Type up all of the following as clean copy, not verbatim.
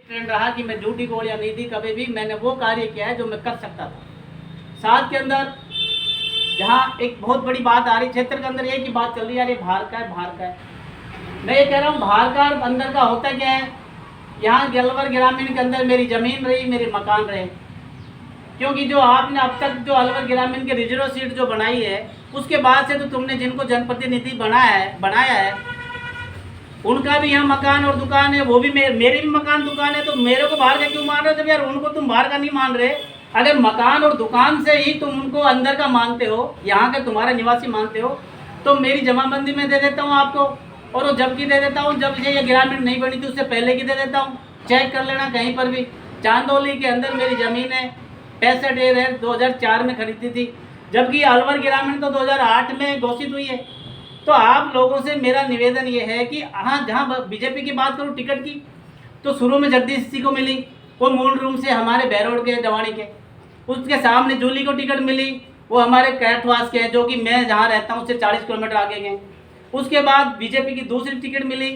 Trend रहा कि मैं झूठी गोलियां नहीं दी कभी भी। मैंने वो कार्य किया है जो मैं कर सकता था। साथ के अंदर जहाँ एक बहुत बड़ी बात आ रही क्षेत्र के अंदर, एक ही बात चल रही है, यार ये बाहर का है, बाहर का है। मैं ये कह रहा हूँ बाहर का और अंदर का होता क्या है। यहाँ अलवर ग्रामीण के अंदर मेरी ज़मीन रही, मेरे मकान रहे। क्योंकि जो आपने अब तक जो अलवर ग्रामीण के रिजर्व सीट जो बनाई है, उसके बाद से तो तुमने जिनको जनप्रतिनिधि बनाया है उनका भी यहाँ मकान और दुकान है, वो भी मेरी भी मकान दुकान है। तो मेरे को बाहर का क्यों मान रहे हो जब यार उनको तुम बाहर का नहीं मान रहे। अगर मकान और दुकान से ही तुम उनको अंदर का मानते हो, यहाँ के तुम्हारा निवासी मानते हो, तो मेरी जमाबंदी में दे देता हूँ आपको। और वो जब की दे देता हूँ, जब से ये ग्रामीण नहीं बनी थी उससे पहले की दे देता हूँ। चेक कर लेना कहीं पर भी। चांदौली के अंदर मेरी ज़मीन है, 65 एर है, 2004 में खरीदी थी, जबकि अलवर ग्रामीण तो 2008 में घोषित हुई है। तो आप लोगों से मेरा निवेदन ये है कि हाँ, जहाँ बीजेपी की बात करूँ टिकट की, तो शुरू में जगदीश जी को मिली, वो मूल रूम से हमारे बहरोड के जवाड़ी के। उसके सामने जूली को टिकट मिली, वो हमारे कैटवास के हैं, जो कि मैं जहाँ रहता हूँ उससे 40 किलोमीटर आगे गए। उसके बाद बीजेपी की दूसरी टिकट मिली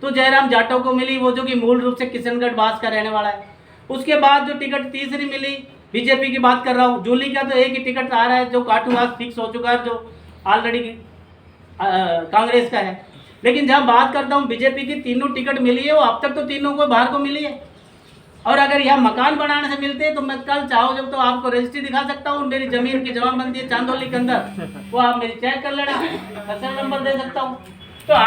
तो जयराम जाटव को मिली, वो जो कि मूल रूप से किशनगढ़ बास का रहने वाला है। उसके बाद जो टिकट तीसरी मिली, बीजेपी की बात कर रहा हूँ, जूली का तो एक ही टिकट आ रहा है जो काटूवास फिक्स हो चुका है, जो ऑलरेडी कांग्रेस का है। लेकिन जहाँ बात करता हूँ बीजेपी की तीनों टिकट मिली है, वो अब तक तो तीनों को बाहर को मिली है। और अगर यहाँ मकान बनाने से मिलते हैं तो मैं कल चाहो जब तो आपको रजिस्ट्री दिखा सकता हूँ, मेरी जमीन की जमाबंदी है चांदौली के अंदर, वो आप मेरी चेक कर लेना, फसल नंबर दे सकता हूँ।